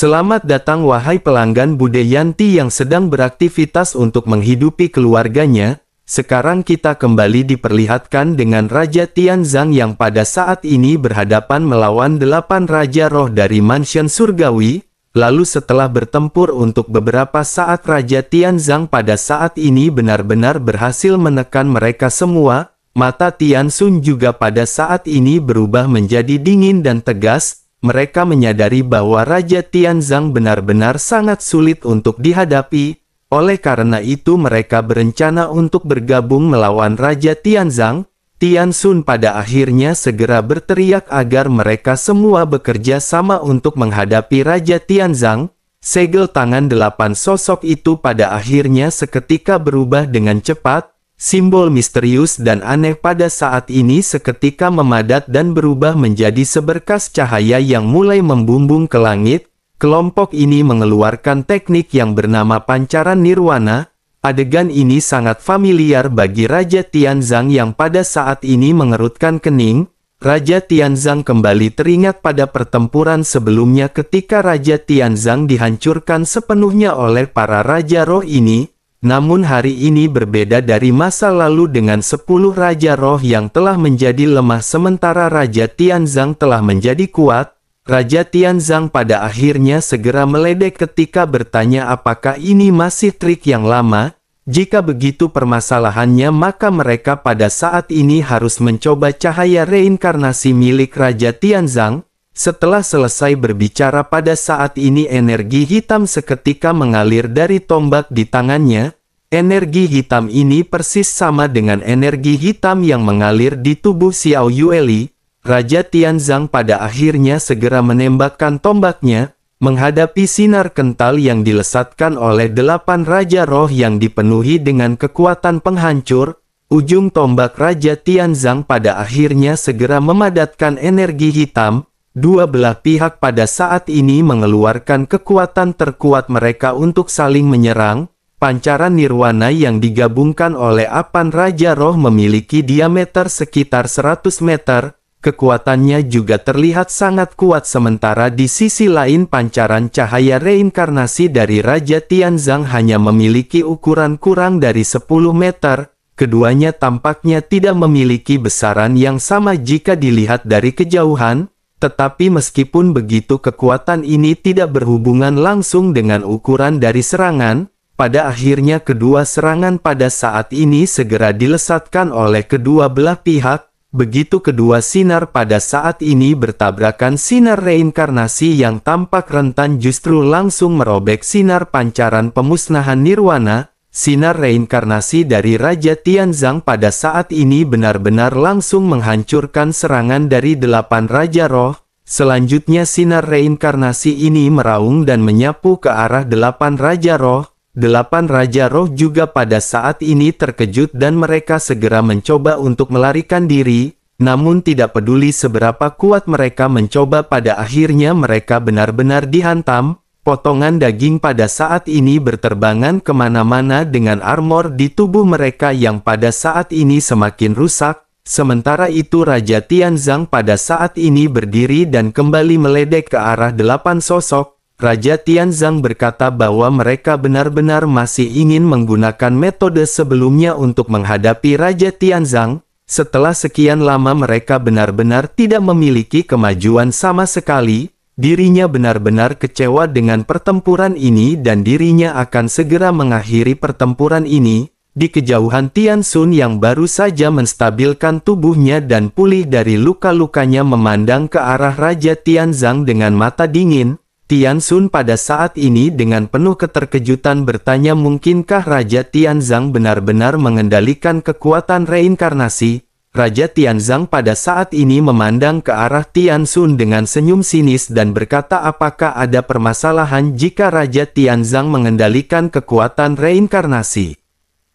Selamat datang wahai pelanggan Budeyanti yang sedang beraktivitas untuk menghidupi keluarganya. Sekarang kita kembali diperlihatkan dengan Raja Tianzang yang pada saat ini berhadapan melawan 8 Raja Roh dari Mansion Surgawi. Lalu setelah bertempur untuk beberapa saat, Raja Tianzang pada saat ini benar-benar berhasil menekan mereka semua. Mata Tiansun juga pada saat ini berubah menjadi dingin dan tegas. Mereka menyadari bahwa Raja Tianzang benar-benar sangat sulit untuk dihadapi. Oleh karena itu mereka berencana untuk bergabung melawan Raja Tianzang. Tiansun pada akhirnya segera berteriak agar mereka semua bekerja sama untuk menghadapi Raja Tianzang. Segel tangan 8 sosok itu pada akhirnya seketika berubah dengan cepat. Simbol misterius dan aneh pada saat ini seketika memadat dan berubah menjadi seberkas cahaya yang mulai membumbung ke langit. Kelompok ini mengeluarkan teknik yang bernama pancaran nirwana. Adegan ini sangat familiar bagi Raja Tianzang yang pada saat ini mengerutkan kening. Raja Tianzang kembali teringat pada pertempuran sebelumnya ketika Raja Tianzang dihancurkan sepenuhnya oleh para Raja Roh ini. Namun hari ini berbeda dari masa lalu dengan 10 Raja Roh yang telah menjadi lemah sementara Raja Tianzang telah menjadi kuat. Raja Tianzang pada akhirnya segera meledek ketika bertanya apakah ini masih trik yang lama. Jika begitu permasalahannya maka mereka pada saat ini harus mencoba cahaya reinkarnasi milik Raja Tianzang. Setelah selesai berbicara pada saat ini energi hitam seketika mengalir dari tombak di tangannya. Energi hitam ini persis sama dengan energi hitam yang mengalir di tubuh Xiao Yueli. Raja Tianzang pada akhirnya segera menembakkan tombaknya, menghadapi sinar kental yang dilesatkan oleh 8 Raja Roh yang dipenuhi dengan kekuatan penghancur. Ujung tombak Raja Tianzang pada akhirnya segera memadatkan energi hitam. Dua belah pihak pada saat ini mengeluarkan kekuatan terkuat mereka untuk saling menyerang. Pancaran nirwana yang digabungkan oleh 8 Raja Roh memiliki diameter sekitar 100 meter. Kekuatannya juga terlihat sangat kuat sementara di sisi lain pancaran cahaya reinkarnasi dari Raja Tianzang hanya memiliki ukuran kurang dari 10 meter. Keduanya tampaknya tidak memiliki besaran yang sama jika dilihat dari kejauhan. Tetapi meskipun begitu kekuatan ini tidak berhubungan langsung dengan ukuran dari serangan, pada akhirnya kedua serangan pada saat ini segera dilesatkan oleh kedua belah pihak. Begitu kedua sinar pada saat ini bertabrakan, sinar reinkarnasi yang tampak rentan justru langsung merobek sinar pancaran pemusnahan nirwana. Sinar reinkarnasi dari Raja Tianzang pada saat ini benar-benar langsung menghancurkan serangan dari 8 Raja Roh. Selanjutnya sinar reinkarnasi ini meraung dan menyapu ke arah 8 Raja Roh. 8 Raja Roh juga pada saat ini terkejut dan mereka segera mencoba untuk melarikan diri. Namun tidak peduli seberapa kuat mereka mencoba, pada akhirnya mereka benar-benar dihantam. Potongan daging pada saat ini berterbangan kemana-mana dengan armor di tubuh mereka yang pada saat ini semakin rusak. Sementara itu Raja Tianzang pada saat ini berdiri dan kembali meledek ke arah 8 sosok. Raja Tianzang berkata bahwa mereka benar-benar masih ingin menggunakan metode sebelumnya untuk menghadapi Raja Tianzang. Setelah sekian lama mereka benar-benar tidak memiliki kemajuan sama sekali. Dirinya benar-benar kecewa dengan pertempuran ini dan dirinya akan segera mengakhiri pertempuran ini. Di kejauhan Tiansun yang baru saja menstabilkan tubuhnya dan pulih dari luka-lukanya memandang ke arah Raja Tianzang dengan mata dingin. Tiansun pada saat ini dengan penuh keterkejutan bertanya mungkinkah Raja Tianzang benar-benar mengendalikan kekuatan reinkarnasi. Raja Tianzang pada saat ini memandang ke arah Tiansun dengan senyum sinis dan berkata apakah ada permasalahan jika Raja Tianzang mengendalikan kekuatan reinkarnasi.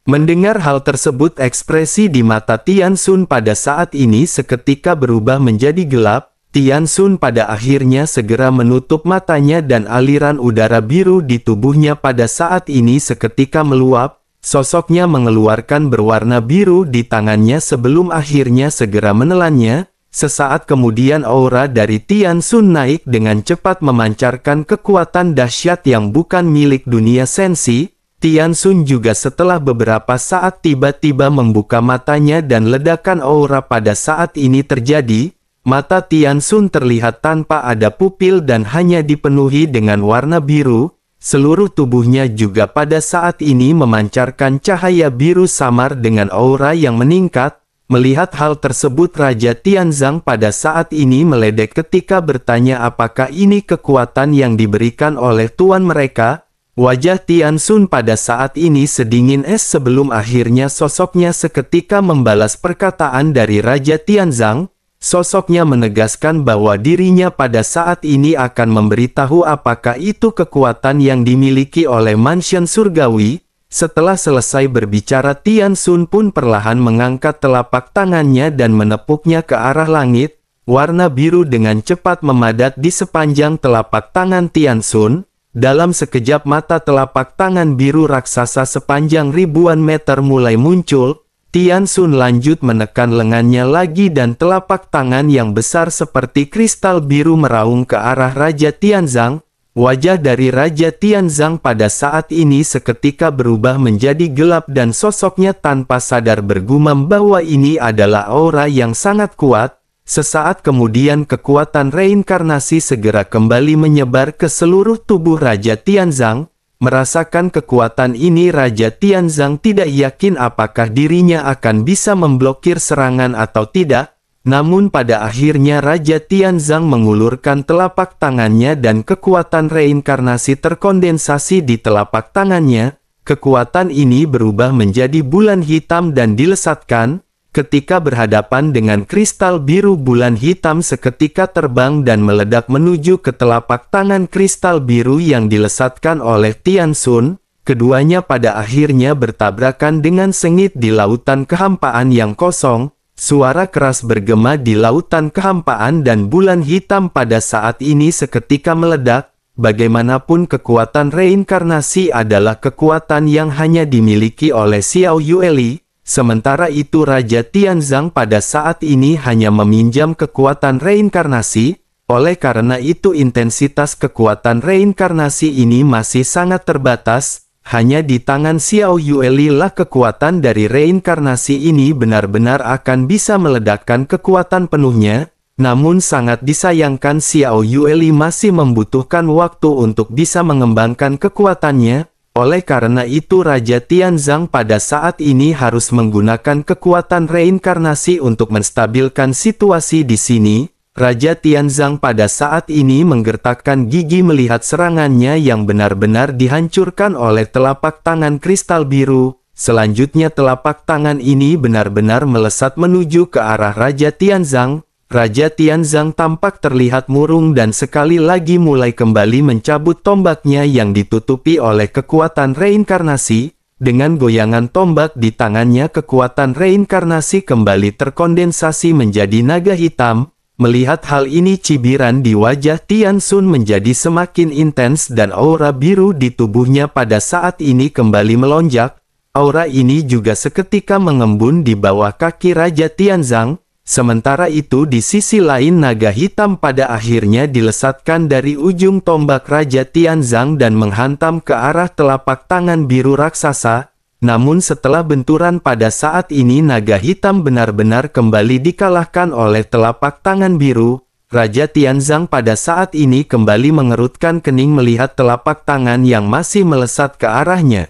Mendengar hal tersebut ekspresi di mata Tiansun pada saat ini seketika berubah menjadi gelap. Tiansun pada akhirnya segera menutup matanya dan aliran udara biru di tubuhnya pada saat ini seketika meluap. Sosoknya mengeluarkan berwarna biru di tangannya sebelum akhirnya segera menelannya. Sesaat kemudian aura dari Tian Xun naik dengan cepat memancarkan kekuatan dahsyat yang bukan milik dunia sensi. Tian Xun juga setelah beberapa saat tiba-tiba membuka matanya dan ledakan aura pada saat ini terjadi. Mata Tian Xun terlihat tanpa ada pupil dan hanya dipenuhi dengan warna biru. Seluruh tubuhnya juga pada saat ini memancarkan cahaya biru samar dengan aura yang meningkat. Melihat hal tersebut, Raja Tianzang pada saat ini meledek ketika bertanya apakah ini kekuatan yang diberikan oleh tuan mereka. Wajah Tian Xun pada saat ini sedingin es sebelum akhirnya sosoknya seketika membalas perkataan dari Raja Tianzang. Sosoknya menegaskan bahwa dirinya pada saat ini akan memberitahu apakah itu kekuatan yang dimiliki oleh mansion surgawi. Setelah selesai berbicara, Tian Xun pun perlahan mengangkat telapak tangannya dan menepuknya ke arah langit. Warna biru dengan cepat memadat di sepanjang telapak tangan Tian Xun. Dalam sekejap mata telapak tangan biru raksasa sepanjang ribuan meter mulai muncul. Tian Xun lanjut menekan lengannya lagi dan telapak tangan yang besar seperti kristal biru meraung ke arah Raja Tianzang. Wajah dari Raja Tianzang pada saat ini seketika berubah menjadi gelap dan sosoknya tanpa sadar bergumam bahwa ini adalah aura yang sangat kuat. Sesaat kemudian kekuatan reinkarnasi segera kembali menyebar ke seluruh tubuh Raja Tianzang. Merasakan kekuatan ini, Raja Tianzang tidak yakin apakah dirinya akan bisa memblokir serangan atau tidak. Namun pada akhirnya Raja Tianzang mengulurkan telapak tangannya dan kekuatan reinkarnasi terkondensasi di telapak tangannya. Kekuatan ini berubah menjadi bulan hitam dan dilesatkan. Ketika berhadapan dengan kristal biru, bulan hitam seketika terbang dan meledak menuju ke telapak tangan kristal biru yang dilesatkan oleh Tian Xun. Keduanya pada akhirnya bertabrakan dengan sengit di lautan kehampaan yang kosong. Suara keras bergema di lautan kehampaan dan bulan hitam pada saat ini seketika meledak. Bagaimanapun kekuatan reinkarnasi adalah kekuatan yang hanya dimiliki oleh Xiao Yueli. Sementara itu Raja Tianzang pada saat ini hanya meminjam kekuatan reinkarnasi. Oleh karena itu intensitas kekuatan reinkarnasi ini masih sangat terbatas. Hanya di tangan Xiao Yueli lah kekuatan dari reinkarnasi ini benar-benar akan bisa meledakkan kekuatan penuhnya. Namun sangat disayangkan Xiao Yueli masih membutuhkan waktu untuk bisa mengembangkan kekuatannya. Oleh karena itu Raja Tianzang pada saat ini harus menggunakan kekuatan reinkarnasi untuk menstabilkan situasi di sini. Raja Tianzang pada saat ini menggertakkan gigi melihat serangannya yang benar-benar dihancurkan oleh telapak tangan kristal biru. Selanjutnya telapak tangan ini benar-benar melesat menuju ke arah Raja Tianzang. Raja Tianzang tampak terlihat murung dan sekali lagi mulai kembali mencabut tombaknya yang ditutupi oleh kekuatan reinkarnasi. Dengan goyangan tombak di tangannya, kekuatan reinkarnasi kembali terkondensasi menjadi naga hitam. Melihat hal ini, cibiran di wajah Tian Xun menjadi semakin intens dan aura biru di tubuhnya pada saat ini kembali melonjak. Aura ini juga seketika mengembun di bawah kaki Raja Tianzang. Sementara itu di sisi lain naga hitam pada akhirnya dilesatkan dari ujung tombak Raja Tianzang dan menghantam ke arah telapak tangan biru raksasa. Namun setelah benturan pada saat ini naga hitam benar-benar kembali dikalahkan oleh telapak tangan biru. Raja Tianzang pada saat ini kembali mengerutkan kening melihat telapak tangan yang masih melesat ke arahnya.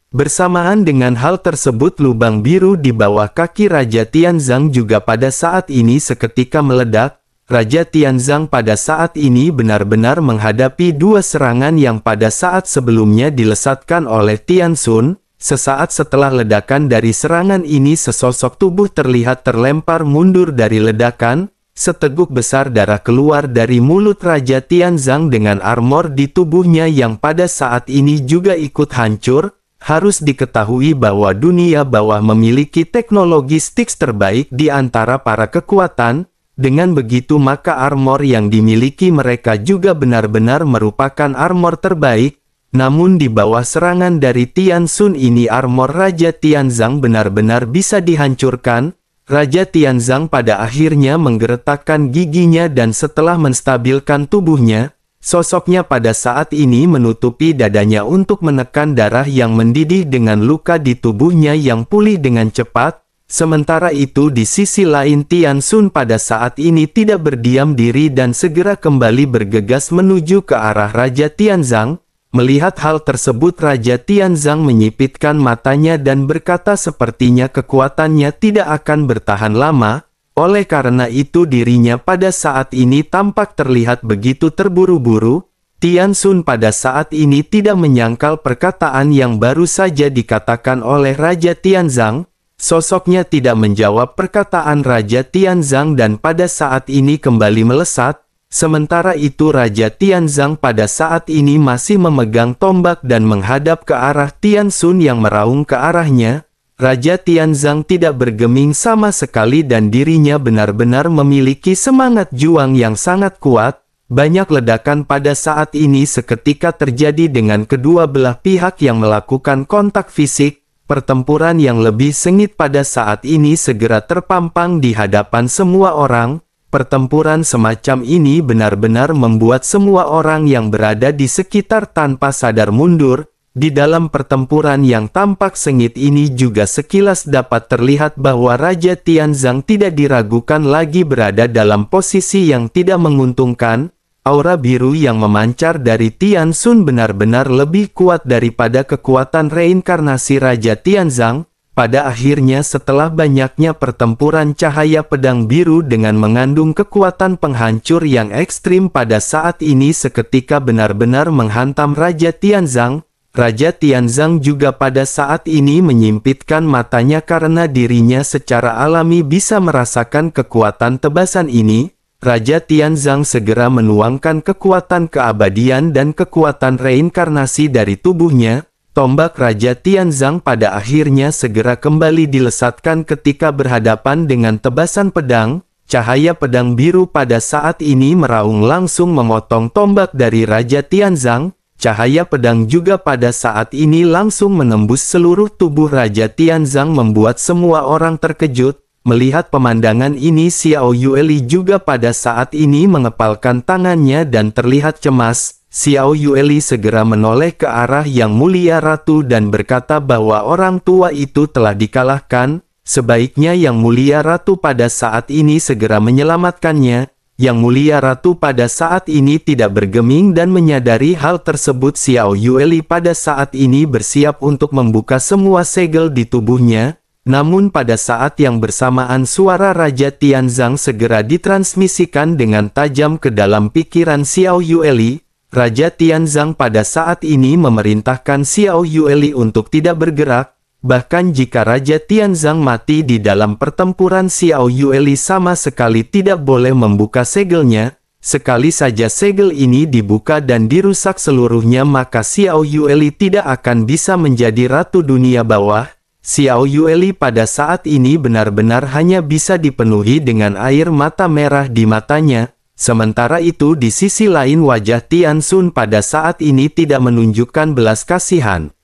Bersamaan dengan hal tersebut, lubang biru di bawah kaki Raja Tianzang juga pada saat ini seketika meledak. Raja Tianzang pada saat ini benar-benar menghadapi dua serangan yang pada saat sebelumnya dilesatkan oleh Tian Xun. Sesaat setelah ledakan dari serangan ini, sesosok tubuh terlihat terlempar mundur dari ledakan. Seteguk besar darah keluar dari mulut Raja Tianzang dengan armor di tubuhnya yang pada saat ini juga ikut hancur. Harus diketahui bahwa dunia bawah memiliki teknologi Styx terbaik di antara para kekuatan. Dengan begitu maka armor yang dimiliki mereka juga benar-benar merupakan armor terbaik. Namun di bawah serangan dari Tian Xun ini, armor Raja Tianzang benar-benar bisa dihancurkan. Raja Tianzang pada akhirnya menggeretakkan giginya dan setelah menstabilkan tubuhnya, sosoknya pada saat ini menutupi dadanya untuk menekan darah yang mendidih dengan luka di tubuhnya yang pulih dengan cepat. Sementara itu di sisi lain Tian Xun pada saat ini tidak berdiam diri dan segera kembali bergegas menuju ke arah Raja Tianzang. Melihat hal tersebut Raja Tianzang menyipitkan matanya dan berkata sepertinya kekuatannya tidak akan bertahan lama, oleh karena itu dirinya pada saat ini tampak terlihat begitu terburu-buru. Tian Xun pada saat ini tidak menyangkal perkataan yang baru saja dikatakan oleh Raja Tianzang. Sosoknya tidak menjawab perkataan Raja Tianzang dan pada saat ini kembali melesat. Sementara itu Raja Tianzang pada saat ini masih memegang tombak dan menghadap ke arah Tian Xun yang meraung ke arahnya. Raja Tianzang tidak bergeming sama sekali dan dirinya benar-benar memiliki semangat juang yang sangat kuat. Banyak ledakan pada saat ini seketika terjadi dengan kedua belah pihak yang melakukan kontak fisik. Pertempuran yang lebih sengit pada saat ini segera terpampang di hadapan semua orang. Pertempuran semacam ini benar-benar membuat semua orang yang berada di sekitar tanpa sadar mundur. Di dalam pertempuran yang tampak sengit ini juga sekilas dapat terlihat bahwa Raja Tianzang tidak diragukan lagi berada dalam posisi yang tidak menguntungkan. Aura biru yang memancar dari Tian Xun benar-benar lebih kuat daripada kekuatan reinkarnasi Raja Tianzang. Pada akhirnya setelah banyaknya pertempuran cahaya pedang biru dengan mengandung kekuatan penghancur yang ekstrim pada saat ini seketika benar-benar menghantam Raja Tianzang. Raja Tianzang juga pada saat ini menyimpitkan matanya karena dirinya secara alami bisa merasakan kekuatan tebasan ini. Raja Tianzang segera menuangkan kekuatan keabadian dan kekuatan reinkarnasi dari tubuhnya. Tombak Raja Tianzang pada akhirnya segera kembali dilesatkan ketika berhadapan dengan tebasan pedang. Cahaya pedang biru pada saat ini meraung langsung memotong tombak dari Raja Tianzang. Cahaya pedang juga pada saat ini langsung menembus seluruh tubuh Raja Tianzang membuat semua orang terkejut. Melihat pemandangan ini Xiao Yueli juga pada saat ini mengepalkan tangannya dan terlihat cemas. Xiao Yueli segera menoleh ke arah Yang Mulia Ratu dan berkata bahwa orang tua itu telah dikalahkan. Sebaiknya Yang Mulia Ratu pada saat ini segera menyelamatkannya. Yang Mulia Ratu pada saat ini tidak bergeming dan menyadari hal tersebut. Xiao Yueli pada saat ini bersiap untuk membuka semua segel di tubuhnya. Namun pada saat yang bersamaan suara Raja Tianzang segera ditransmisikan dengan tajam ke dalam pikiran Xiao Yueli. Raja Tianzang pada saat ini memerintahkan Xiao Yueli untuk tidak bergerak. Bahkan jika Raja Tianzang mati di dalam pertempuran Xiao Yueli sama sekali tidak boleh membuka segelnya. Sekali saja segel ini dibuka dan dirusak seluruhnya maka Xiao Yueli tidak akan bisa menjadi Ratu Dunia Bawah. Xiao Yueli pada saat ini benar-benar hanya bisa dipenuhi dengan air mata merah di matanya. Sementara itu di sisi lain wajah Tian Xun pada saat ini tidak menunjukkan belas kasihan.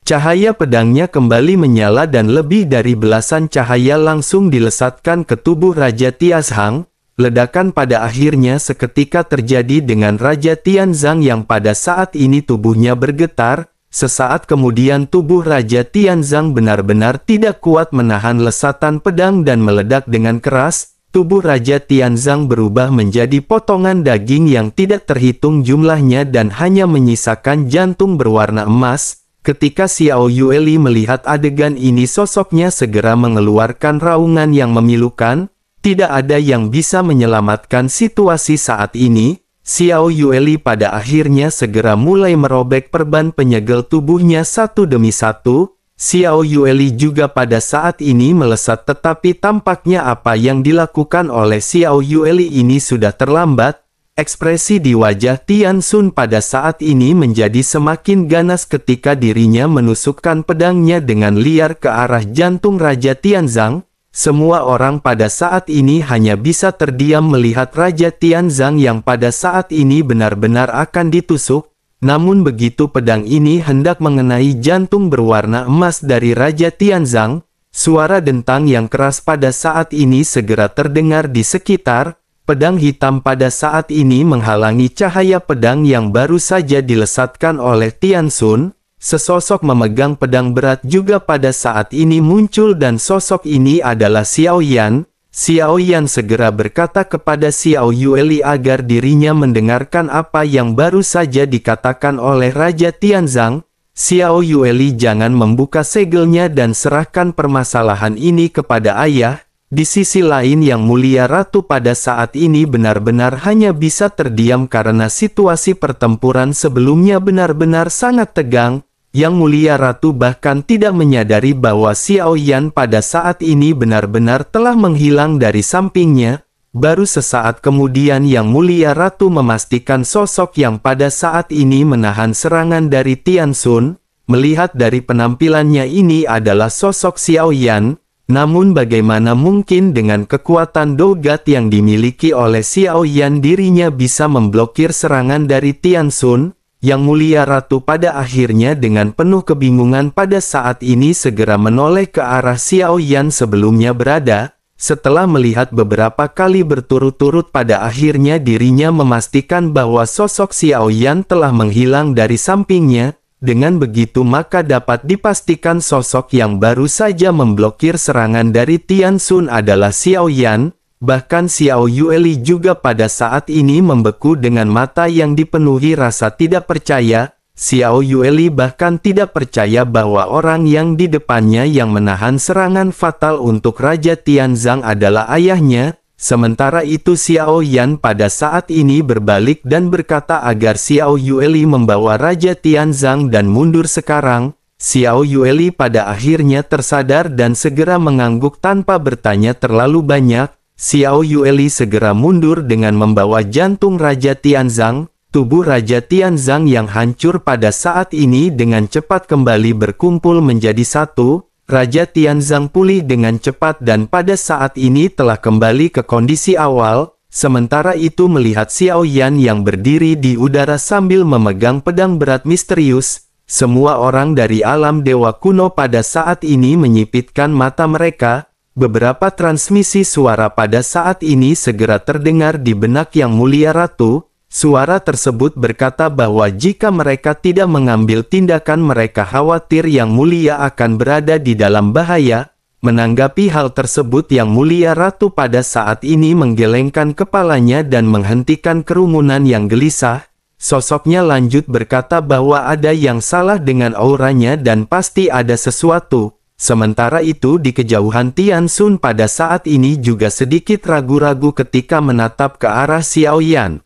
Cahaya pedangnya kembali menyala dan lebih dari belasan cahaya langsung dilesatkan ke tubuh Raja Tianzang. Ledakan pada akhirnya seketika terjadi dengan Raja Tianzang yang pada saat ini tubuhnya bergetar. Sesaat kemudian tubuh Raja Tianzang benar-benar tidak kuat menahan lesatan pedang dan meledak dengan keras. Tubuh Raja Tianzang berubah menjadi potongan daging yang tidak terhitung jumlahnya dan hanya menyisakan jantung berwarna emas. Ketika Xiao Yueli melihat adegan ini sosoknya segera mengeluarkan raungan yang memilukan. Tidak ada yang bisa menyelamatkan situasi saat ini. Xiao Yueli pada akhirnya segera mulai merobek perban penyegel tubuhnya satu demi satu. Xiao Yueli juga pada saat ini melesat tetapi tampaknya apa yang dilakukan oleh Xiao Yueli ini sudah terlambat. Ekspresi di wajah Tian Xun pada saat ini menjadi semakin ganas ketika dirinya menusukkan pedangnya dengan liar ke arah jantung Raja Tianzang. Semua orang pada saat ini hanya bisa terdiam melihat Raja Tianzang yang pada saat ini benar-benar akan ditusuk. Namun begitu pedang ini hendak mengenai jantung berwarna emas dari Raja Tianzang, Suara dentang yang keras pada saat ini segera terdengar di sekitar. Pedang hitam pada saat ini menghalangi cahaya pedang yang baru saja dilesatkan oleh Tian Xun. Sesosok memegang pedang berat juga pada saat ini muncul dan sosok ini adalah Xiao Yan. Xiao Yan segera berkata kepada Xiao Yueli agar dirinya mendengarkan apa yang baru saja dikatakan oleh Raja Tianzang. Xiao Yueli, jangan membuka segelnya dan serahkan permasalahan ini kepada ayah. Di sisi lain Yang Mulia Ratu pada saat ini benar-benar hanya bisa terdiam karena situasi pertempuran sebelumnya benar-benar sangat tegang. Yang Mulia Ratu bahkan tidak menyadari bahwa Xiao Yan pada saat ini benar-benar telah menghilang dari sampingnya. Baru sesaat kemudian Yang Mulia Ratu memastikan sosok yang pada saat ini menahan serangan dari Tian Xun. Melihat dari penampilannya ini adalah sosok Xiao Yan. Namun bagaimana mungkin dengan kekuatan dogat yang dimiliki oleh Xiao Yan dirinya bisa memblokir serangan dari Tian Xun? Yang Mulia Ratu pada akhirnya dengan penuh kebingungan pada saat ini segera menoleh ke arah Xiao Yan sebelumnya berada. Setelah melihat beberapa kali berturut-turut pada akhirnya dirinya memastikan bahwa sosok Xiao Yan telah menghilang dari sampingnya. Dengan begitu maka dapat dipastikan sosok yang baru saja memblokir serangan dari Tian Xun adalah Xiao Yan. Bahkan Xiao Yueli juga pada saat ini membeku dengan mata yang dipenuhi rasa tidak percaya. Xiao Yueli bahkan tidak percaya bahwa orang yang di depannya yang menahan serangan fatal untuk Raja Tianzang adalah ayahnya. Sementara itu Xiao Yan pada saat ini berbalik dan berkata agar Xiao Yueli membawa Raja Tianzang dan mundur sekarang. Xiao Yueli pada akhirnya tersadar dan segera mengangguk tanpa bertanya terlalu banyak. Xiao Yueli segera mundur dengan membawa jantung Raja Tianzang. Tubuh Raja Tianzang yang hancur pada saat ini dengan cepat kembali berkumpul menjadi satu. Raja Tianzang pulih dengan cepat dan pada saat ini telah kembali ke kondisi awal. Sementara itu melihat Xiao Yan yang berdiri di udara sambil memegang pedang berat misterius. Semua orang dari alam dewa kuno pada saat ini menyipitkan mata mereka. Beberapa transmisi suara pada saat ini segera terdengar di benak Yang Mulia Ratu. Suara tersebut berkata bahwa jika mereka tidak mengambil tindakan mereka khawatir Yang Mulia akan berada di dalam bahaya. Menanggapi hal tersebut Yang Mulia Ratu pada saat ini menggelengkan kepalanya dan menghentikan kerumunan yang gelisah. Sosoknya lanjut berkata bahwa ada yang salah dengan auranya dan pasti ada sesuatu. Sementara itu di kejauhan Tian Xun pada saat ini juga sedikit ragu-ragu ketika menatap ke arah Xiao Yan.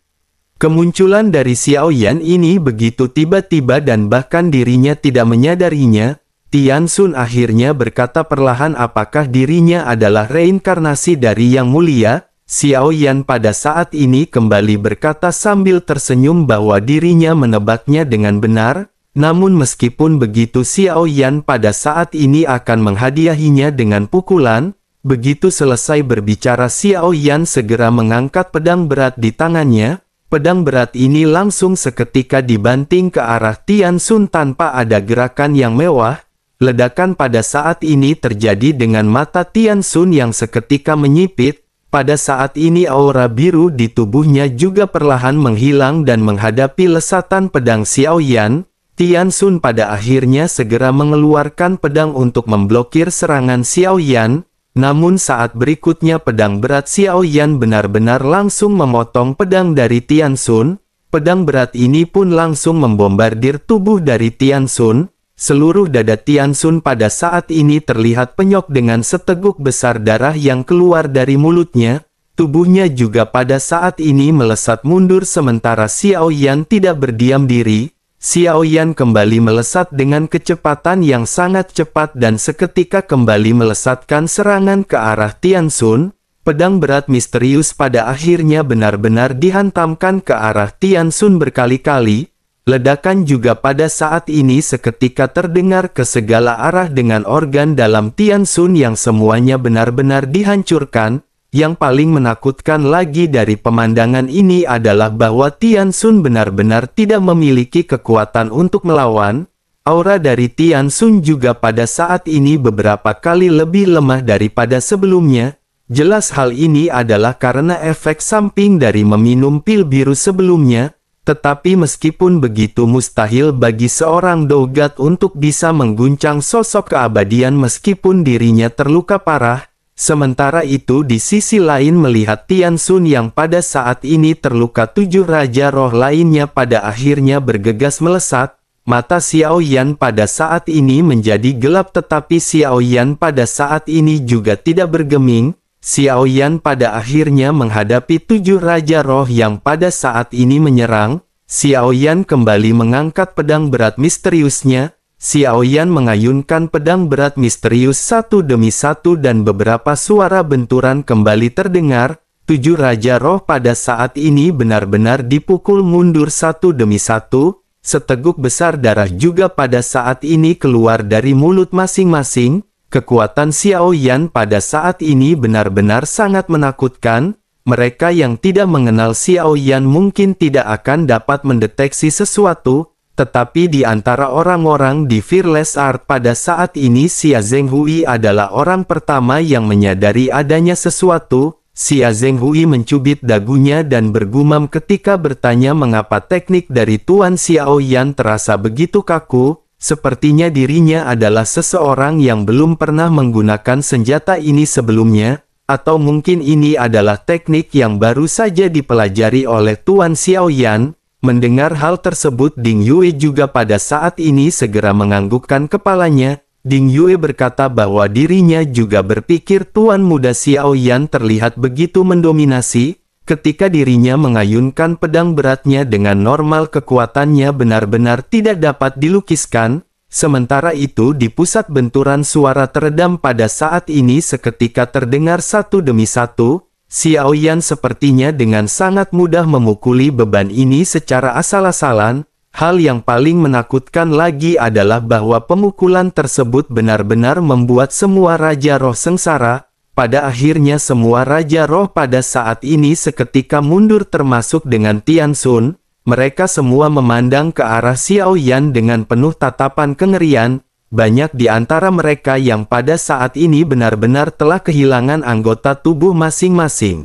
Kemunculan dari Xiao Yan ini begitu tiba-tiba dan bahkan dirinya tidak menyadarinya. Tian Xun akhirnya berkata perlahan apakah dirinya adalah reinkarnasi dari Yang Mulia. Xiao Yan pada saat ini kembali berkata sambil tersenyum bahwa dirinya menebaknya dengan benar. Namun meskipun begitu Xiao Yan pada saat ini akan menghadiahinya dengan pukulan. Begitu selesai berbicara Xiao Yan segera mengangkat pedang berat di tangannya. Pedang berat ini langsung seketika dibanting ke arah Tian Xun tanpa ada gerakan yang mewah. Ledakan pada saat ini terjadi dengan mata Tian Xun yang seketika menyipit. Pada saat ini aura biru di tubuhnya juga perlahan menghilang dan menghadapi lesatan pedang Xiao Yan. Tian Xun pada akhirnya segera mengeluarkan pedang untuk memblokir serangan Xiao Yan. Namun saat berikutnya pedang berat Xiao Yan benar-benar langsung memotong pedang dari Tian Xun. Pedang berat ini pun langsung membombardir tubuh dari Tian Xun. Seluruh dada Tian Xun pada saat ini terlihat penyok dengan seteguk besar darah yang keluar dari mulutnya. Tubuhnya juga pada saat ini melesat mundur sementara Xiao Yan tidak berdiam diri. Xiao Yan kembali melesat dengan kecepatan yang sangat cepat dan seketika kembali melesatkan serangan ke arah Tian Xun. Pedang berat misterius pada akhirnya benar-benar dihantamkan ke arah Tian Xun berkali-kali. Ledakan juga pada saat ini seketika terdengar ke segala arah dengan organ dalam Tian Xun yang semuanya benar-benar dihancurkan. Yang paling menakutkan lagi dari pemandangan ini adalah bahwa Tian Xun benar-benar tidak memiliki kekuatan untuk melawan. Aura dari Tian Xun juga pada saat ini beberapa kali lebih lemah daripada sebelumnya. Jelas hal ini adalah karena efek samping dari meminum pil biru sebelumnya, tetapi meskipun begitu mustahil bagi seorang Dogat untuk bisa mengguncang sosok keabadian meskipun dirinya terluka parah. Sementara itu di sisi lain melihat Tian Xun yang pada saat ini terluka, 7 Raja Roh lainnya pada akhirnya bergegas melesat. Mata Xiao Yan pada saat ini menjadi gelap, tetapi Xiao Yan pada saat ini juga tidak bergeming. Xiao Yan pada akhirnya menghadapi 7 Raja Roh yang pada saat ini menyerang. Xiao Yan kembali mengangkat pedang berat misteriusnya. Xiao Yan mengayunkan pedang berat misterius satu demi satu dan beberapa suara benturan kembali terdengar. 7 Raja Roh pada saat ini benar-benar dipukul mundur satu demi satu. Seteguk besar darah juga pada saat ini keluar dari mulut masing-masing. Kekuatan Xiao Yan pada saat ini benar-benar sangat menakutkan. Mereka yang tidak mengenal Xiao Yan mungkin tidak akan dapat mendeteksi sesuatu, tetapi di antara orang-orang di Fearless Art pada saat ini Xia Zhenghui adalah orang pertama yang menyadari adanya sesuatu. Xia Zhenghui mencubit dagunya dan bergumam ketika bertanya mengapa teknik dari Tuan Xiao Yan terasa begitu kaku. Sepertinya dirinya adalah seseorang yang belum pernah menggunakan senjata ini sebelumnya, atau mungkin ini adalah teknik yang baru saja dipelajari oleh Tuan Xiao Yan. Mendengar hal tersebut, Ding Yue juga pada saat ini segera menganggukkan kepalanya. Ding Yue berkata bahwa dirinya juga berpikir Tuan Muda Xiao Yan terlihat begitu mendominasi. Ketika dirinya mengayunkan pedang beratnya dengan normal, kekuatannya benar-benar tidak dapat dilukiskan. Sementara itu di pusat benturan suara teredam pada saat ini seketika terdengar satu demi satu. Xiao Yan sepertinya dengan sangat mudah memukuli beban ini secara asal-asalan. Hal yang paling menakutkan lagi adalah bahwa pemukulan tersebut benar-benar membuat semua Raja Roh sengsara. Pada akhirnya semua Raja Roh pada saat ini seketika mundur termasuk dengan Tian Xun. Mereka semua memandang ke arah Xiao Yan dengan penuh tatapan kengerian. Banyak di antara mereka yang pada saat ini benar-benar telah kehilangan anggota tubuh masing-masing.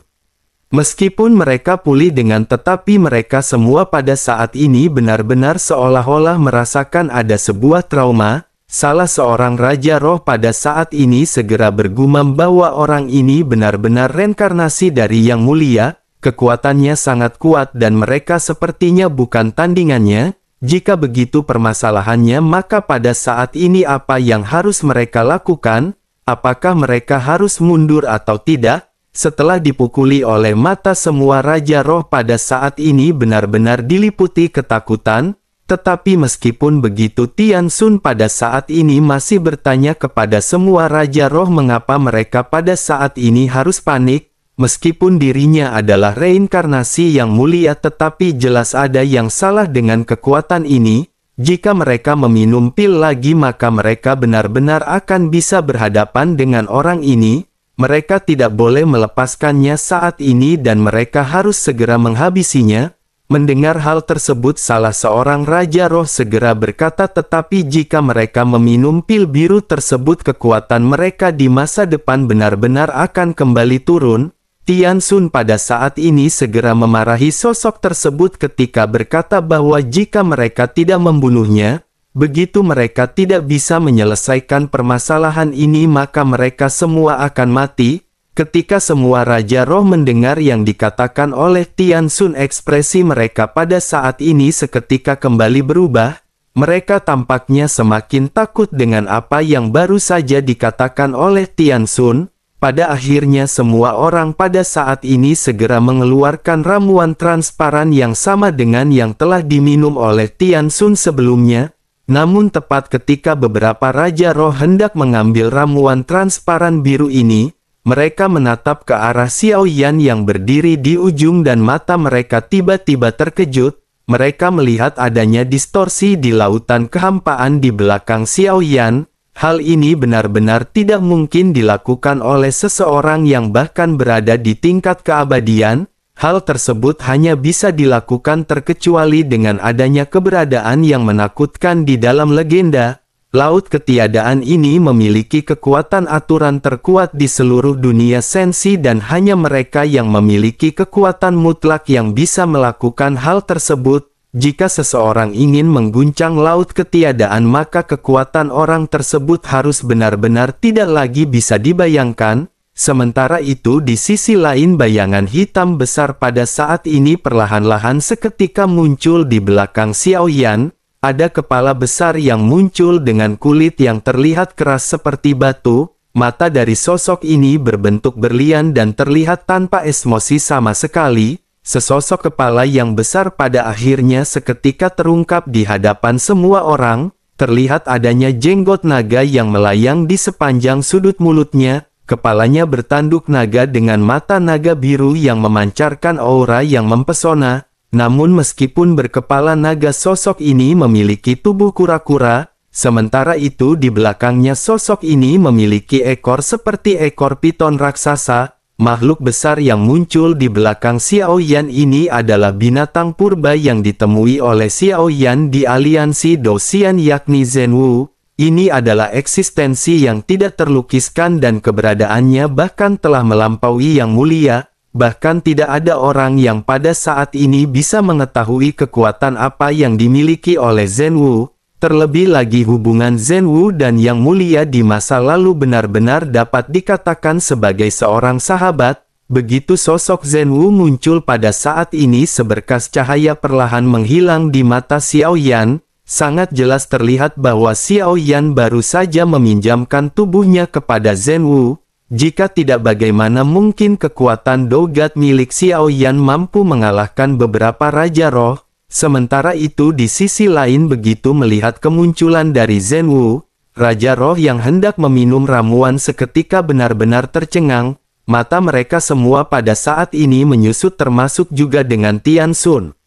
Meskipun mereka pulih tetapi mereka semua pada saat ini benar-benar seolah-olah merasakan ada sebuah trauma. Salah seorang Raja Roh pada saat ini segera bergumam bahwa orang ini benar-benar reinkarnasi dari Yang Mulia. Kekuatannya sangat kuat dan mereka sepertinya bukan tandingannya. Jika begitu permasalahannya, maka pada saat ini apa yang harus mereka lakukan? Apakah mereka harus mundur atau tidak? Setelah dipukuli oleh mata, semua Raja Roh pada saat ini benar-benar diliputi ketakutan. Tetapi meskipun begitu, Tian Xun pada saat ini masih bertanya kepada semua Raja Roh mengapa mereka pada saat ini harus panik. Meskipun dirinya adalah reinkarnasi yang mulia, tetapi jelas ada yang salah dengan kekuatan ini. Jika mereka meminum pil lagi, maka mereka benar-benar akan bisa berhadapan dengan orang ini. Mereka tidak boleh melepaskannya saat ini dan mereka harus segera menghabisinya. Mendengar hal tersebut, salah seorang Raja Roh segera berkata, tetapi jika mereka meminum pil biru tersebut, kekuatan mereka di masa depan benar-benar akan kembali turun. Tian Xun pada saat ini segera memarahi sosok tersebut ketika berkata bahwa jika mereka tidak membunuhnya, begitu mereka tidak bisa menyelesaikan permasalahan ini, maka mereka semua akan mati. Ketika semua Raja Roh mendengar yang dikatakan oleh Tian Xun, ekspresi mereka pada saat ini seketika kembali berubah. Mereka tampaknya semakin takut dengan apa yang baru saja dikatakan oleh Tian Xun. Pada akhirnya semua orang pada saat ini segera mengeluarkan ramuan transparan yang sama dengan yang telah diminum oleh Tian Xun sebelumnya. Namun tepat ketika beberapa Raja Roh hendak mengambil ramuan transparan biru ini, mereka menatap ke arah Xiao Yan yang berdiri di ujung dan mata mereka tiba-tiba terkejut. Mereka melihat adanya distorsi di lautan kehampaan di belakang Xiao Yan. Hal ini benar-benar tidak mungkin dilakukan oleh seseorang yang bahkan berada di tingkat keabadian. Hal tersebut hanya bisa dilakukan terkecuali dengan adanya keberadaan yang menakutkan di dalam legenda. Laut ketiadaan ini memiliki kekuatan aturan terkuat di seluruh dunia sensi dan hanya mereka yang memiliki kekuatan mutlak yang bisa melakukan hal tersebut. Jika seseorang ingin mengguncang laut ketiadaan, maka kekuatan orang tersebut harus benar-benar tidak lagi bisa dibayangkan. Sementara itu di sisi lain bayangan hitam besar pada saat ini perlahan-lahan seketika muncul di belakang Xiaoyan. Ada kepala besar yang muncul dengan kulit yang terlihat keras seperti batu. Mata dari sosok ini berbentuk berlian dan terlihat tanpa emosi sama sekali. Sesosok kepala yang besar pada akhirnya seketika terungkap di hadapan semua orang. Terlihat adanya jenggot naga yang melayang di sepanjang sudut mulutnya. Kepalanya bertanduk naga dengan mata naga biru yang memancarkan aura yang mempesona. Namun meskipun berkepala naga, sosok ini memiliki tubuh kura-kura. Sementara itu di belakangnya sosok ini memiliki ekor seperti ekor piton raksasa. Makhluk besar yang muncul di belakang Xiaoyan ini adalah binatang purba yang ditemui oleh Xiaoyan di aliansi Dou-Xian, yakni Zhenwu. Ini adalah eksistensi yang tidak terlukiskan dan keberadaannya bahkan telah melampaui yang mulia. Bahkan tidak ada orang yang pada saat ini bisa mengetahui kekuatan apa yang dimiliki oleh Zhenwu. Terlebih lagi hubungan Zhenwu dan yang mulia di masa lalu benar-benar dapat dikatakan sebagai seorang sahabat. Begitu sosok Zhenwu muncul pada saat ini, seberkas cahaya perlahan menghilang di mata Xiaoyan. Sangat jelas terlihat bahwa Xiaoyan baru saja meminjamkan tubuhnya kepada Zhenwu. Jika tidak, bagaimana mungkin kekuatan Dogat milik Xiaoyan mampu mengalahkan beberapa Raja Roh? Sementara itu di sisi lain, begitu melihat kemunculan dari Zhenwu, Raja Roh yang hendak meminum ramuan seketika benar-benar tercengang. Mata mereka semua pada saat ini menyusut, termasuk juga dengan Tian Xun.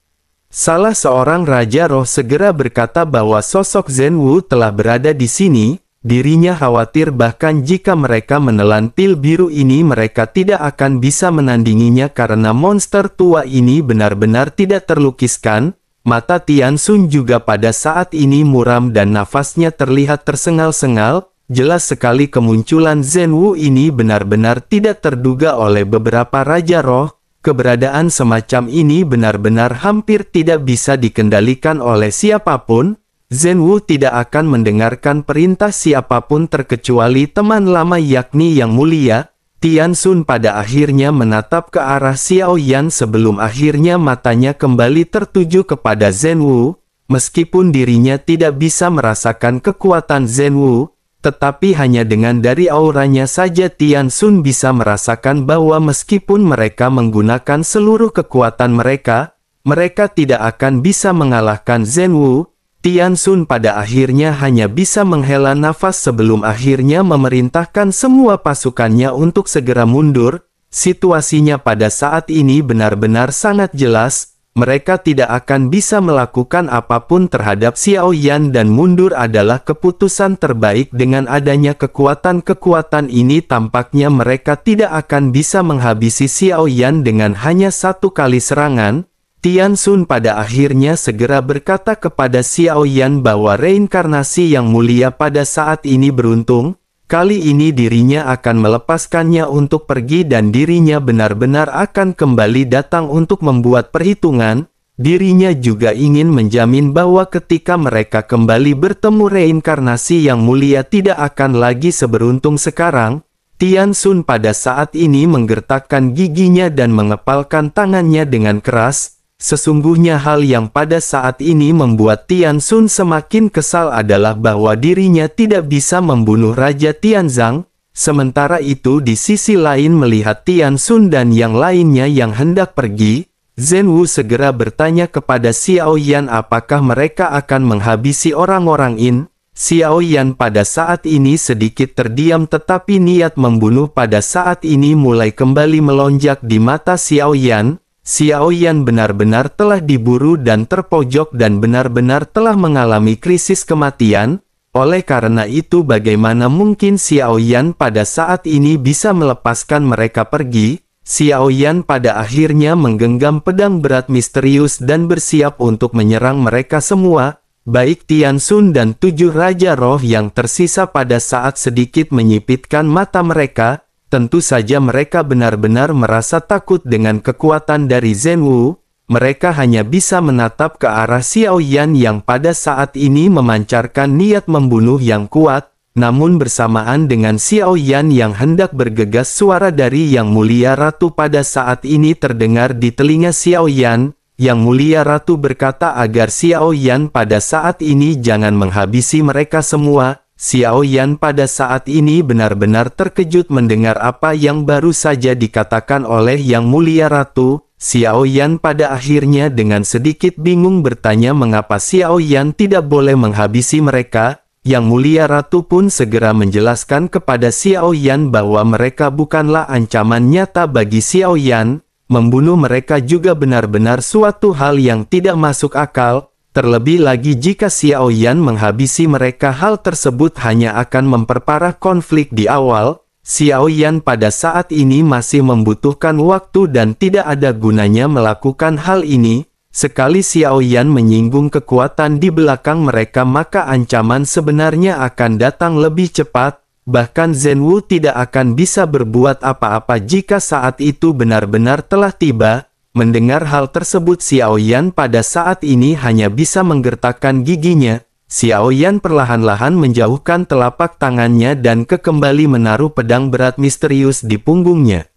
Salah seorang Raja Roh segera berkata bahwa sosok Zhenwu telah berada di sini. Dirinya khawatir bahkan jika mereka menelan pil biru ini mereka tidak akan bisa menandinginya karena monster tua ini benar-benar tidak terlukiskan. Mata Tian Xun juga pada saat ini muram dan nafasnya terlihat tersengal-sengal. Jelas sekali kemunculan Zhenwu ini benar-benar tidak terduga oleh beberapa Raja Roh. Keberadaan semacam ini benar-benar hampir tidak bisa dikendalikan oleh siapapun. Zhenwu tidak akan mendengarkan perintah siapapun terkecuali teman lama yakni Yang Mulia. Tian Xun pada akhirnya menatap ke arah Xiaoyan sebelum akhirnya matanya kembali tertuju kepada Zhenwu. Meskipun dirinya tidak bisa merasakan kekuatan Zhenwu, tetapi hanya dengan dari auranya saja Tian Xun bisa merasakan bahwa meskipun mereka menggunakan seluruh kekuatan mereka, mereka tidak akan bisa mengalahkan Zhenwu. Tian Xun pada akhirnya hanya bisa menghela nafas sebelum akhirnya memerintahkan semua pasukannya untuk segera mundur. Situasinya pada saat ini benar-benar sangat jelas. Mereka tidak akan bisa melakukan apapun terhadap Xiaoyan dan mundur adalah keputusan terbaik. Dengan adanya kekuatan-kekuatan ini tampaknya mereka tidak akan bisa menghabisi Xiaoyan dengan hanya satu kali serangan. Tian Xun pada akhirnya segera berkata kepada Xiaoyan bahwa reinkarnasi Yang Mulia pada saat ini beruntung. Kali ini dirinya akan melepaskannya untuk pergi dan dirinya benar-benar akan kembali datang untuk membuat perhitungan. Dirinya juga ingin menjamin bahwa ketika mereka kembali bertemu reinkarnasi Yang Mulia tidak akan lagi seberuntung sekarang. Tian Xun pada saat ini menggertakkan giginya dan mengepalkan tangannya dengan keras. Sesungguhnya hal yang pada saat ini membuat Tian Xun semakin kesal adalah bahwa dirinya tidak bisa membunuh Raja Tianzang. Sementara itu di sisi lain melihat Tian Xun dan yang lainnya yang hendak pergi, Zhenwu segera bertanya kepada Xiaoyan apakah mereka akan menghabisi orang-orang In. Xiaoyan pada saat ini sedikit terdiam tetapi niat membunuh pada saat ini mulai kembali melonjak di mata Xiaoyan. Xiaoyan benar-benar telah diburu dan terpojok dan benar-benar telah mengalami krisis kematian. Oleh karena itu bagaimana mungkin Xiaoyan pada saat ini bisa melepaskan mereka pergi? Xiao Yan pada akhirnya menggenggam pedang berat misterius dan bersiap untuk menyerang mereka semua, baik Tian Xun dan 7 Raja Roh yang tersisa. Pada saat sedikit menyipitkan mata mereka, tentu saja mereka benar-benar merasa takut dengan kekuatan dari Zhen Wu. Mereka hanya bisa menatap ke arah Xiao Yan yang pada saat ini memancarkan niat membunuh yang kuat. Namun bersamaan dengan Xiao Yan yang hendak bergegas, suara dari Yang Mulia Ratu pada saat ini terdengar di telinga Xiao Yan. Yang Mulia Ratu berkata agar Xiao Yan pada saat ini jangan menghabisi mereka semua. Xiao Yan pada saat ini benar-benar terkejut mendengar apa yang baru saja dikatakan oleh Yang Mulia Ratu. Xiao Yan pada akhirnya dengan sedikit bingung bertanya mengapa Xiao Yan tidak boleh menghabisi mereka. Yang Mulia Ratu pun segera menjelaskan kepada Xiao Yan bahwa mereka bukanlah ancaman nyata bagi Xiao Yan. Membunuh mereka juga benar-benar suatu hal yang tidak masuk akal. Terlebih lagi jika Xiao Yan menghabisi mereka, hal tersebut hanya akan memperparah konflik di awal. Xiao Yan pada saat ini masih membutuhkan waktu dan tidak ada gunanya melakukan hal ini. Sekali Xiao Yan menyinggung kekuatan di belakang mereka, maka ancaman sebenarnya akan datang lebih cepat. Bahkan Zhen Wu tidak akan bisa berbuat apa-apa jika saat itu benar-benar telah tiba. Mendengar hal tersebut, Xiao Yan pada saat ini hanya bisa menggertakkan giginya. Xiao Yan perlahan-lahan menjauhkan telapak tangannya dan kembali menaruh pedang berat misterius di punggungnya.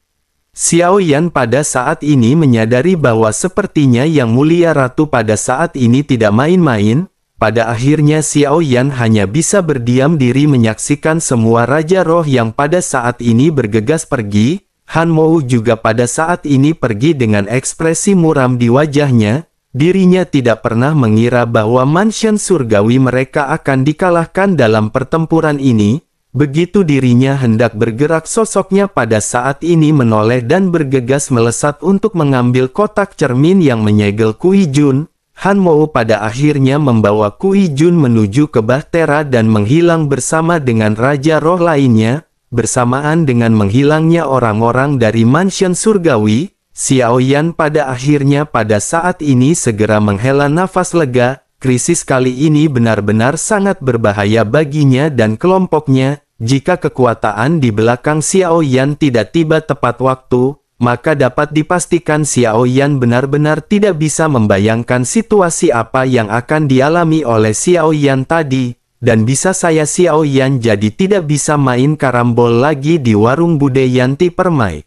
Xiao Yan pada saat ini menyadari bahwa sepertinya Yang Mulia Ratu pada saat ini tidak main-main. Pada akhirnya Xiao Yan hanya bisa berdiam diri menyaksikan semua Raja Roh yang pada saat ini bergegas pergi. Han Mou juga pada saat ini pergi dengan ekspresi muram di wajahnya. Dirinya tidak pernah mengira bahwa mansion surgawi mereka akan dikalahkan dalam pertempuran ini. Begitu dirinya hendak bergerak, sosoknya pada saat ini menoleh dan bergegas melesat untuk mengambil kotak cermin yang menyegel Kui Jun. Han Mou pada akhirnya membawa Kui Jun menuju ke Bahtera dan menghilang bersama dengan Raja Roh lainnya. Bersamaan dengan menghilangnya orang-orang dari mansion surgawi, Xiao Yan pada akhirnya pada saat ini segera menghela nafas lega. Krisis kali ini benar-benar sangat berbahaya baginya dan kelompoknya. Jika kekuatan di belakang Xiao Yan tidak tiba tepat waktu, maka dapat dipastikan Xiao Yan benar-benar tidak bisa membayangkan situasi apa yang akan dialami oleh Xiao Yan tadi. Dan bisa saya Xiao Yan jadi tidak bisa main karambol lagi di warung Bude Yanti Permai.